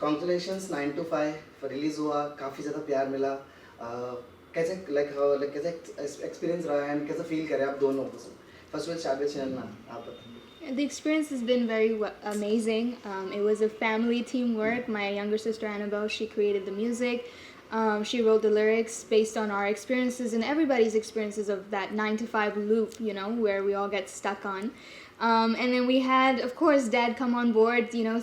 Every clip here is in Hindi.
कॉन्ग्रेचुलेशंस 9 to 5 रिलीज हुआ, काफ़ी ज़्यादा प्यार मिला। कैसे लाइक कैसे एक्सपीरियंस रहा है एंड कैसे फील करें आप दोनों को? फर्स्ट विल स्टार्ट विद शरणा, आप बताइए। The experience has been very amazing. It was a family teamwork. My younger sister Annabelle, she created the music. She wrote the lyrics based on our experiences and everybody's experiences of that 9 to 5 loop, you know, where we all get stuck on. And then we had, of course, Dad come on board, you know,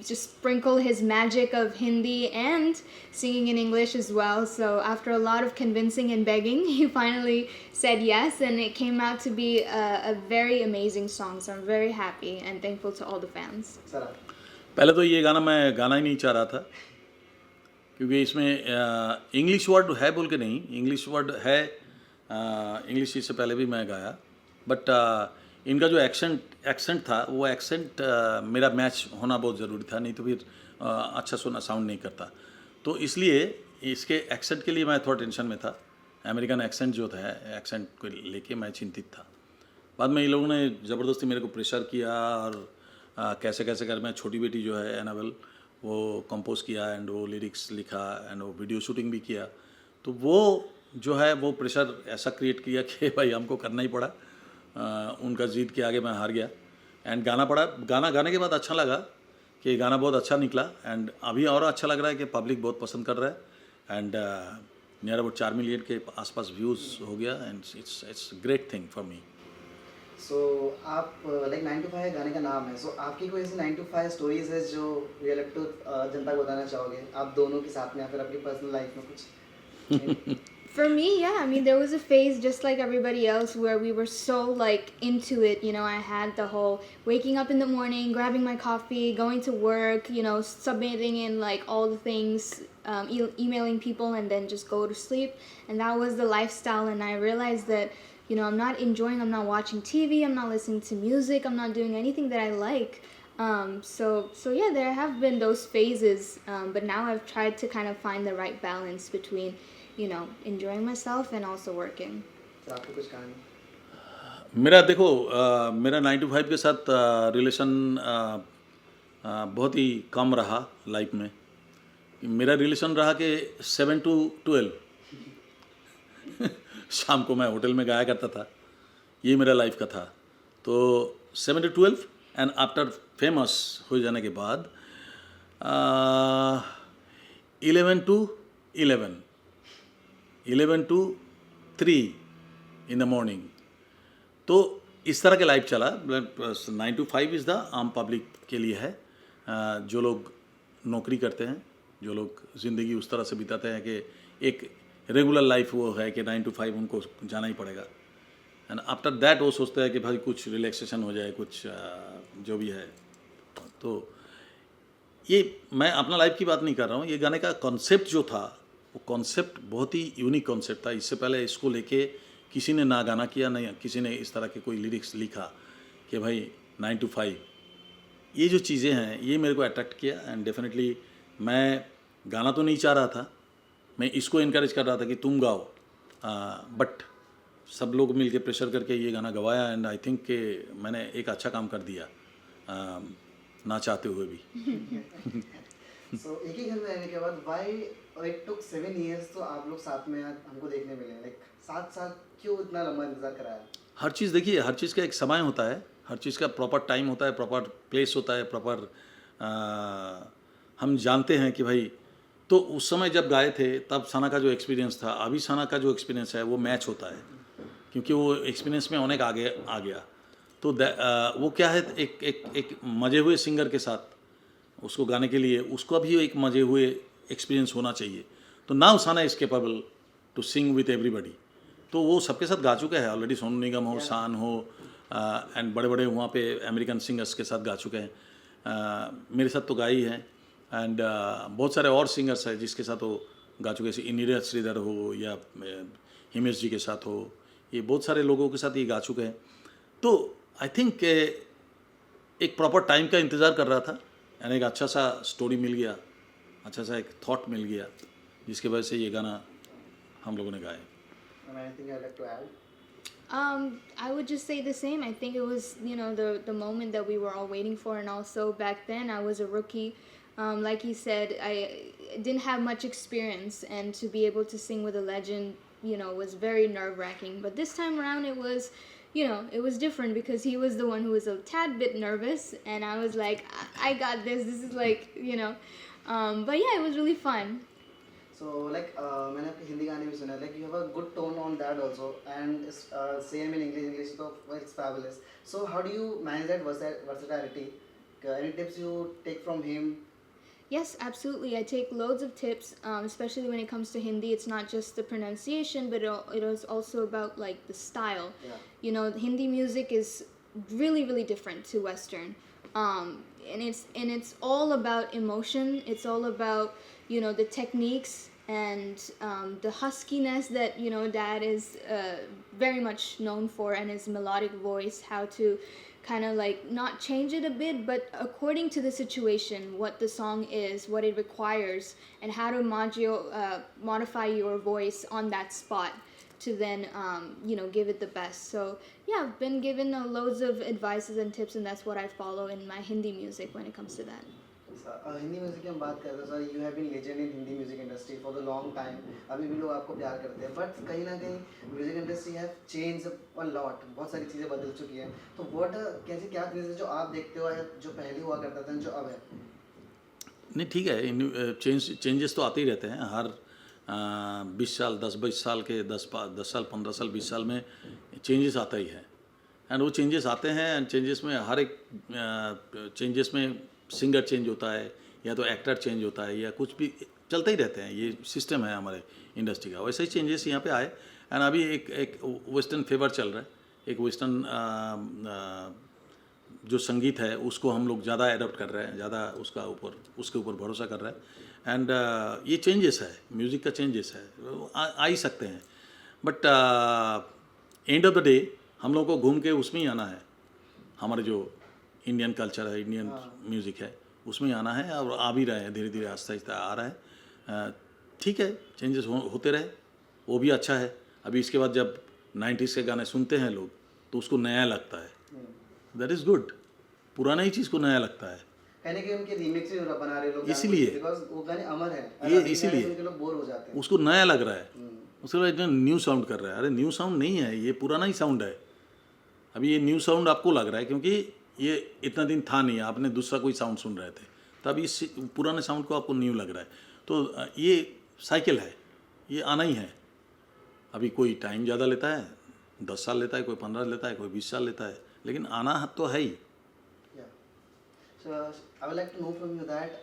just sprinkle his magic of Hindi and singing in English as well. So after a lot of convincing and begging, he finally said yes, and it came out to be a very amazing song. So I'm very happy and thankful to all the fans. Sir पहले तो ये गाना मैं गाना ही नहीं चाह रहा था, क्योंकि इसमें इंग्लिश वर्ड है बोल के नहीं, इंग्लिश वर्ड है, इंग्लिश इससे पहले भी मैं गाया, बट इनका जो एक्सेंट था वो एक्सेंट मेरा मैच होना बहुत ज़रूरी था, नहीं तो फिर अच्छा सुना साउंड नहीं करता। तो इसलिए इसके एक्सेंट के लिए मैं थोड़ा टेंशन में था। अमेरिकन एक्सेंट जो था, एक्सेंट को लेके मैं चिंतित था। बाद में ये लोगों ने ज़बरदस्ती मेरे को प्रेशर किया और कैसे कैसे कर, मैं छोटी बेटी जो है एनाबेल, वो कंपोज किया एंड वो लिरिक्स लिखा एंड वो वीडियो शूटिंग भी किया। तो वो जो है वो प्रेशर ऐसा क्रिएट किया कि भाई हमको करना ही पड़ा। उनका जीत के आगे मैं हार गया एंड गाना पड़ा। गाना गाने के बाद अच्छा लगा कि गाना बहुत अच्छा निकला एंड अभी और अच्छा लग रहा है कि पब्लिक बहुत पसंद कर रहा है एंड नियर अबाउट 4 मिलियन के आसपास व्यूज़ हो गया and it's great thing for me. So आप लाइक 9 to 5 गाने का नाम है, सो आपकी कोई ऐसी 9 to 5 स्टोरीज है जो रियल टू जनता को बताना चाहोगे, आप दोनों के साथ में या फिर अपनी पर्सनल लाइफ में कुछ? For me, yeah, I mean, there was a phase just like everybody else where we were so like into it. You know, I had the whole waking up in the morning, grabbing my coffee, going to work, you know, submitting in like all the things, emailing people, and then just go to sleep. And that was the lifestyle. And I realized that, you know, I'm not enjoying, I'm not watching TV, I'm not listening to music, I'm not doing anything that I like. So yeah, there have been those phases, but now I've tried to kind of find the right balance between, you know, enjoying myself and also working. तो आपको कुछ कहानी? मेरा देखो मेरा 9 to 5 के साथ रिलेशन बहुत ही कम रहा लाइफ में। मेरा रिलेशन रहा कि 7 to 12 शाम को मैं होटल में गाया करता था, ये मेरा लाइफ का था। तो 7 to 12 एंड आफ्टर फेमस हो जाने के बाद 11 to 3 इन द मॉर्निंग। तो इस तरह के लाइफ चला। 9 to 5 इज़ द आम पब्लिक के लिए है, जो लोग नौकरी करते हैं, जो लोग ज़िंदगी उस तरह से बिताते हैं कि एक रेगुलर लाइफ वो है कि 9 to 5 उनको जाना ही पड़ेगा। एंड आफ्टर दैट वो सोचता है कि भाई कुछ रिलैक्सेशन हो जाए, कुछ जो भी है। तो ये मैं अपना लाइफ की बात नहीं कर रहा हूँ, ये गाने का कॉन्सेप्ट जो था वो कॉन्सेप्ट बहुत ही यूनिक कॉन्सेप्ट था। इससे पहले इसको लेके किसी ने ना गाना किया, ना किसी ने इस तरह के कोई लिरिक्स लिखा कि भाई 9 to 5। ये जो चीज़ें हैं ये मेरे को अट्रैक्ट किया एंड डेफिनेटली मैं गाना तो नहीं चाह रहा था, मैं इसको इनकरेज कर रहा था कि तुम गाओ, बट सब लोग मिलके प्रेशर करके ये गाना गवाया एंड आई थिंक कि मैंने एक अच्छा काम कर दिया, ना चाहते हुए भी। सो एक ही घर में रहने के बाद व्हाई इट टुक 7 years तो आप लोग साथ में हमको देखने मिले, लाइक 7 साल क्यों इतना लंबा इंतजार कराया? हर चीज़ देखिए, हर चीज़ का एक समय होता है, हर चीज़ का प्रॉपर टाइम होता है, प्रॉपर प्लेस होता है, प्रॉपर हम जानते हैं कि भाई। तो उस समय जब गाए थे तब सना का जो एक्सपीरियंस था, अभी सना का जो एक्सपीरियंस है वो मैच होता है, क्योंकि वो एक्सपीरियंस में अनेक आगे आ गया। तो वो क्या है, एक मजे हुए सिंगर के साथ उसको गाने के लिए उसको भी एक मजे हुए एक्सपीरियंस होना चाहिए। तो now Sana is capable to sing with everybody. तो वो सबके साथ गा चुके हैं ऑलरेडी, सोनू निगम हो, शान हो, एंड बड़े बड़े वहाँ पे अमेरिकन सिंगर्स के साथ गा चुके हैं। मेरे साथ तो गाई हैं एंड बहुत सारे और सिंगर्स हैं जिसके साथ वो गा चुके हैं, जैसे नीरज श्रीधर हो या हिमेश जी के साथ हो, ये बहुत सारे लोगों के साथ ये गा चुके हैं। तो आई थिंक एक प्रॉपर टाइम का इंतज़ार कर रहा था एंड एक अच्छा सा स्टोरी मिल गया, अच्छा सा एक थॉट मिल गया, जिसकी वजह से ये गाना हम लोगों ने गाया। Anything I'd like to add? I would just say the same. I think it was, you know, the moment that we were all waiting for, and also back then I was a rookie. Like he said, I didn't have much experience, and to be able to sing with a legend, was very nerve-wracking. But this time around, it was different because he was the one who was a tad bit nervous, and I was like, I got this. This is but yeah, it was really fun. So like मैंने आपके हिंदी गाने भी सुना like you have a good tone on that also and same in English तो it's fabulous. So how do you manage that versatility? Any tips you take from him? Yes, absolutely. I take loads of tips, especially when it comes to Hindi. It's not just the pronunciation, but it is also about like the style. Yeah. Hindi music is really, really different to Western, and it's all about emotion. It's all about the techniques and the huskiness that Dad is very much known for, and his melodic voice. How to kind of like not change it a bit, but according to the situation, what the song is, what it requires, and how to modify your voice on that spot to then give it the best. So yeah, I've been given loads of advices and tips, and that's what I follow in my Hindi music when it comes to that. Hindi music की हम बात करते हैं sir you have been legend in Hindi music industry for the long time अभी भी लोग आपको प्यार करते हैं बट कहीं ना कहीं music industry have change a lot बहुत सारी चीज़ें बदल चुकी हैं तो व्हाट कैसे क्या चीज़ें जो आप देखते हो या जो पहले हुआ करता था जो अब है नहीं ठीक है चेंजेस तो आते ही रहते हैं हर 20 साल 10-20 साल के 10 साल 15 साल 20 साल में चेंजेस आता ही है एंड वो चेंजेस आते हैं एंड चेंजेस में हर एक चेंजेस में सिंगर चेंज होता है या तो एक्टर चेंज होता है या कुछ भी चलते ही रहते हैं ये सिस्टम है हमारे इंडस्ट्री का वैसे ही चेंजेस यहाँ पे आए एंड अभी एक वेस्टर्न फेवर चल रहा है एक वेस्टर्न जो संगीत है उसको हम लोग ज़्यादा एडॉप्ट कर रहे हैं ज़्यादा उसके ऊपर भरोसा कर रहे हैं एंड ये चेंजेस है म्यूज़िक का चेंजेस है आ ही सकते हैं but end of the day हम लोग को घूम के उसमें ही आना है हमारे जो इंडियन कल्चर है इंडियन म्यूज़िक है उसमें ही आना है और आ भी रहे हैं धीरे धीरे आहिस्ता आहिस्ता आ रहा है ठीक है चेंजेस होते रहे वो भी अच्छा है अभी इसके बाद जब 90s के गाने सुनते हैं लोग तो उसको नया लगता है दैट इज़ गुड पुराना ही चीज़ को नया लगता है कहने के उनके रीमिक्स भी बना रहे लोग इसीलिए बिकॉज़ वो गाने अमर हैं ये इसीलिए लोग बोर हो जाते हैं उसको नया लग रहा है उसके बाद न्यू साउंड कर रहा है अरे न्यू साउंड नहीं है ये पुराना ही साउंड है अभी ये न्यू साउंड आपको लग रहा है क्योंकि ये इतना दिन था नहीं आपने दूसरा कोई साउंड सुन रहे थे तब इस पुराने साउंड को आपको न्यू लग रहा है तो ये साइकिल है ये आना ही है अभी कोई टाइम ज़्यादा लेता है 10 साल लेता है कोई 15 लेता है कोई 20 साल लेता है लेकिन आना तो है ही So I would like to know from you that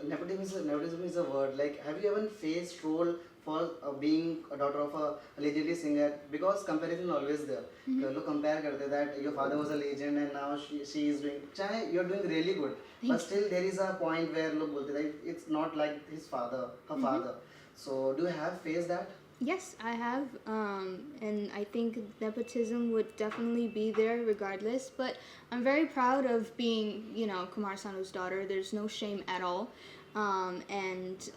nepotism is a word. Like, have you ever faced role for being a daughter of a legendary singer? Because comparison is always there. लोग compare करते हैं that your father was a legend and now she is doing. चाहे you're doing really good, but still there is a point where लोग बोलते हैं that it's not like his father, her father. So do you have faced that? Yes, I have, and I think nepotism would definitely be there regardless, but I'm very proud of being, Kumar Sanu's daughter. There's no shame at all, and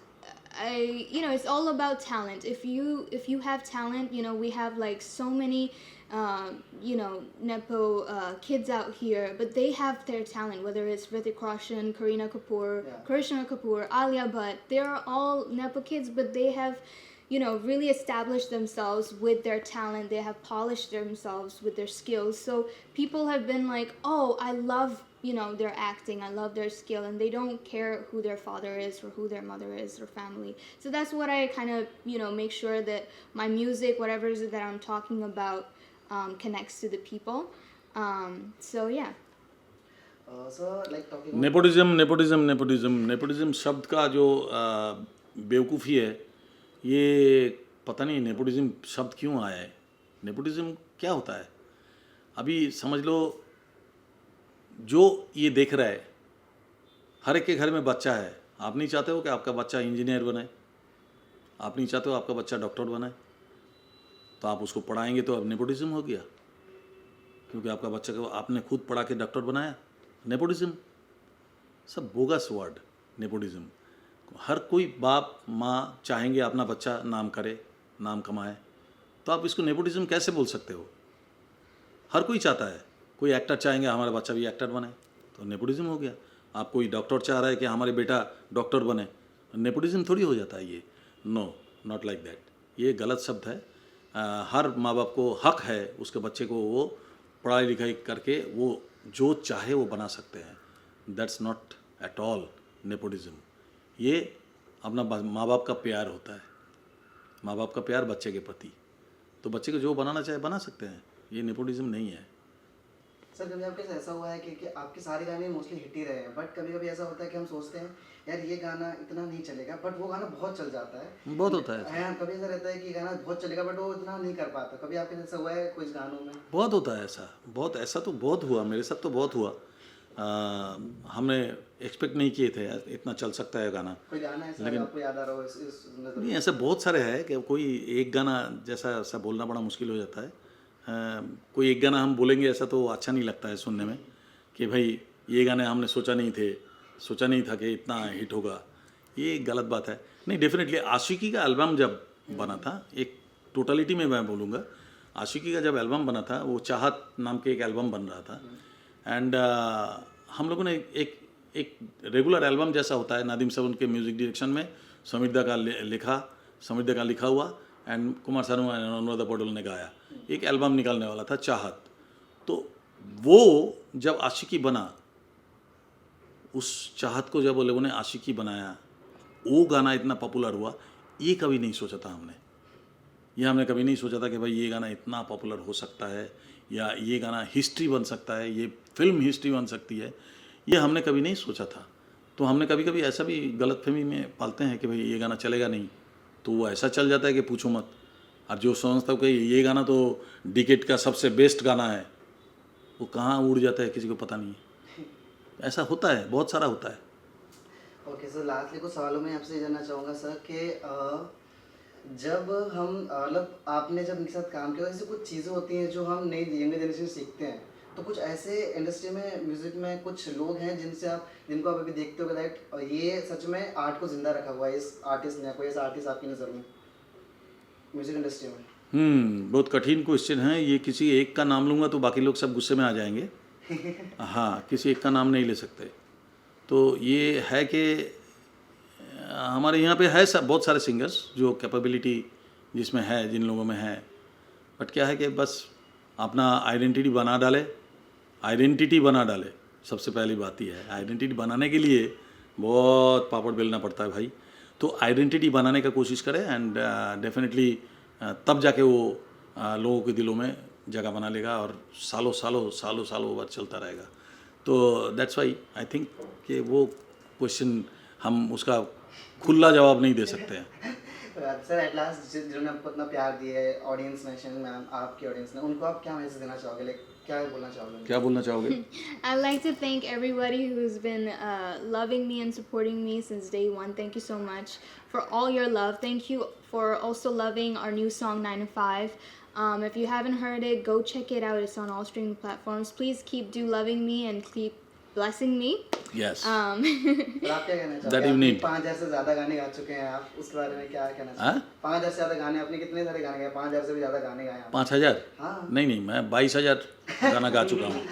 it's all about talent. If you have talent, we have like so many, nepo kids out here, but they have their talent, whether it's Hrithik Roshan, Kareena Kapoor, Karishma Kapoor, Alia Bhatt. They're all nepo kids, but they have really established themselves with their talent. They have polished themselves with their skills. So people have been like, oh, I love, their acting. I love their skill. And they don't care who their father is or who their mother is or family. So that's what I kind of, make sure that my music, whatever it is that I'm talking about, connects to the people. So yeah. So like talking nepotism शब्द का जो बेवकूफ़ी है ये पता नहीं नेपोटिज्म शब्द क्यों आया है नेपोटिज्म क्या होता है अभी समझ लो जो ये देख रहा है हर एक के घर में बच्चा है आप नहीं चाहते हो कि आपका बच्चा इंजीनियर बने आप नहीं चाहते हो आपका बच्चा डॉक्टर बने तो आप उसको पढ़ाएंगे तो अब नेपोटिज्म हो गया क्योंकि आपका बच्चा को आपने खुद पढ़ा के डॉक्टर बनाया नेपोटिज्म सब बोगस वर्ड नेपोटिज्म हर कोई बाप माँ चाहेंगे अपना बच्चा नाम करे नाम कमाए तो आप इसको नेपोटिज्म कैसे बोल सकते हो हर कोई चाहता है कोई एक्टर चाहेंगे हमारा बच्चा भी एक्टर बने तो नेपोटिज्म हो गया आप कोई डॉक्टर चाह रहा है कि हमारे बेटा डॉक्टर बने, नेपोटिज्म थोड़ी हो जाता है ये। नो, नॉट लाइक दैट, ये गलत शब्द है। हर माँ बाप को हक है उसके बच्चे को वो पढ़ाई लिखाई करके वो जो चाहे वो बना सकते हैं। That's not at all nepotism. ये अपना माँ बाप का प्यार होता है, माँ बाप का प्यार बच्चे के प्रति। तो बच्चे को जो बनाना चाहे बना सकते हैं, ये नेपोटिज्म नहीं है। सर कभी आपके साथ ऐसा हुआ है कि आपके सारे गाने मोस्टली हिट ही रहे हैं, बट कभी कभी ऐसा होता है कि हम सोचते हैं यार ये गाना इतना नहीं चलेगा, बट वो गाना बहुत चल जाता है। बहुत होता है, हाँ, कभी ऐसा रहता है कि गाना बहुत चलेगा बट वो इतना नहीं कर पाता। कभी आपके साथ ऐसा हुआ है कुछ गानों में? बहुत होता है ऐसा, बहुत ऐसा तो बहुत हुआ, मेरे साथ तो बहुत हुआ। हमने एक्सपेक्ट नहीं किए थे इतना चल सकता है गाना। कोई गाना ऐसा जो आपको याद आ रहा हो इस नज़र में? नहीं, ऐसे बहुत सारे हैं कि कोई एक गाना जैसा ऐसा बोलना बड़ा मुश्किल हो जाता है। कोई एक गाना हम बोलेंगे ऐसा तो अच्छा नहीं लगता है सुनने में कि भाई ये गाने हमने सोचा नहीं था कि इतना हिट होगा, ये गलत बात है। नहीं, डेफिनेटली आशिकी का एल्बम जब बना था, एक टोटलिटी में मैं बोलूँगा, आशिकी का जब एल्बम बना था, वो चाहत नाम के एक एल्बम बन रहा था। एंड हम लोगों ने एक रेगुलर एल्बम जैसा होता है, नादिम साहब उनके म्यूज़िक डायरेक्शन में, समीर का लिखा हुआ एंड कुमार सानू एंड अनुराधा पौडवाल ने गाया, एक एल्बम निकालने वाला था चाहत। तो वो जब आशिकी बना, उस चाहत को जब वो लोगों ने आशिकी बनाया, वो गाना इतना पॉपुलर हुआ, ये कभी नहीं सोचा था हमने। ये हमने कभी नहीं सोचा था कि भाई ये गाना इतना पॉपुलर हो सकता है या ये गाना हिस्ट्री बन सकता है, ये फिल्म हिस्ट्री बन सकती है, ये हमने कभी नहीं सोचा था। तो हमने कभी कभी ऐसा भी गलतफहमी में पालते हैं कि भाई ये गाना चलेगा नहीं, तो वो ऐसा चल जाता है कि पूछो मत। और जो समझता हूँ कि ये गाना तो डिकेड का सबसे बेस्ट गाना है, वो कहाँ उड़ जाता है किसी को पता नहीं है। ऐसा होता है, बहुत सारा होता है। ओके सर, लास्टली कुछ सवालों में आपसे जानना चाहूँगा सर कि जब हम मतलब आपने जब इनके साथ काम किया, ऐसी कुछ चीज़ें होती हैं जो हम नई यंगर जनरेशन सीखते हैं, तो कुछ ऐसे इंडस्ट्री में म्यूज़िक में कुछ लोग हैं जिनको आप अभी देखते हो दैट ये सच में आर्ट को जिंदा रखा हुआ है, इस आर्टिस्ट ने, कोई ऐसा आर्टिस्ट आपकी नज़र में म्यूज़िक इंडस्ट्री में? बहुत कठिन क्वेश्चन है ये। किसी एक का नाम लूँगा तो बाकी लोग सब गुस्से में आ जाएंगे। हाँ, किसी एक का नाम नहीं ले सकते। तो ये है कि हमारे यहाँ पे है सब बहुत सारे सिंगर्स जो कैपेबिलिटी जिसमें है, जिन लोगों में है, बट क्या है कि बस अपना आइडेंटिटी बना डाले। सबसे पहली बात ही है, आइडेंटिटी बनाने के लिए बहुत पापड़ बेलना पड़ता है भाई। तो आइडेंटिटी बनाने का कोशिश करें एंड डेफिनेटली तब जाके वो लोगों के दिलों में जगह बना लेगा और सालों बाद चलता रहेगा। तो दैट्स वाई आई थिंक कि वो क्वेश्चन हम उसका खुला जवाब नहीं दे सकते हैं। सर एट लास्ट जिन्होंने आपको इतना प्यार दिया है, ऑडियंस में, मैम आपकी ऑडियंस ने, उनको आप क्या मैसेज देना चाहोगे? लाइक क्या बोलना चाहोगे? I'd like to thank everybody who's been loving me and supporting me since day one. Thank you so much for all your love. Thank you for also loving our new song 9 to 5. If you haven't heard it, go check it out. It's on all streaming platforms. Please keep loving me and keep blessing me. Yes. और आप क्या कहना That चाहोगे? you need. 5000 से ज़्यादा गाने गा चुके हैं आप, उसके बारे में क्या कहना चाहोगे? 5000 से ज़्यादा गाने, आपने कितने सारे गाने गाए? 5000 से भी ज़्यादा गाने गाए आप? 5000? हाँ। नहीं, मैं 22,000 गाना गा चुका हूँ।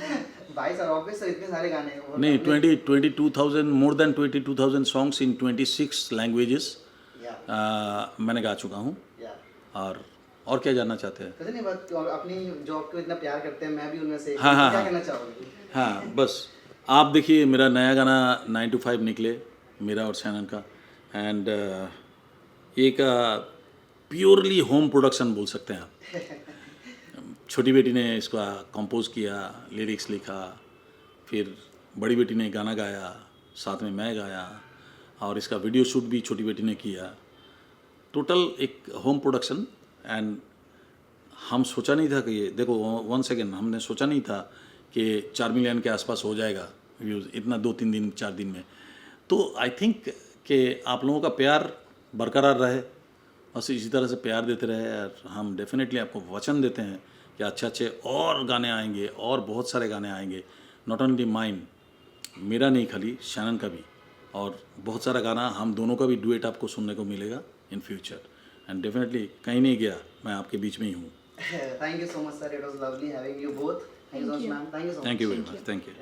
22 और ऑब्वियस इतने सारे गाने हैं। नहीं, 22,000 more than 22,000 songs in 26 languages मैंने गा चुका हूँ। और क्या जानना चाहते हैं? कुछ नहीं, बात अपनी जो आपको इतना प्यार करते हैं, मैं भी उनमें से एक हाँ, हूँ। हाँ, क्या हाँ। कहना चाहोगे? हाँ, बस आप देखिए मेरा नया गाना 9 to 5 निकले, मेरा और शैनन का, एंड एक प्योरली होम प्रोडक्शन बोल सकते हैं आप। छोटी बेटी ने इसका कंपोज किया, लिरिक्स लिखा, फिर बड़ी बेटी ने गाना गाया, साथ में मैं गाया, और इसका वीडियो शूट भी छोटी बेटी ने किया। टोटल एक होम प्रोडक्शन। एंड हम सोचा नहीं था कि ये देखो, 1 सेकेंड, हमने सोचा नहीं था कि 4 मिलियन के आसपास हो जाएगा व्यूज़ इतना 2-3 दिन 4 दिन में। तो आई थिंक कि आप लोगों का प्यार बरकरार रहे, बस इसी तरह से प्यार देते रहे, और हम डेफिनेटली आपको वचन देते हैं कि अच्छे और गाने आएंगे, और बहुत सारे गाने आएंगे। नॉट ओनली माइन, मेरा नहीं खाली, शैनन का भी, और बहुत सारा गाना हम दोनों का भी डुएट आपको सुनने को मिलेगा इन फ्यूचर। एंड डेफिनेटली कहीं नहीं गया, मैं आपके बीच में ही हूँ। Thank you so much, sir. It was lovely having you both. Thank you so much, ma'am. Thank you so much. Thank you very much. Thank you.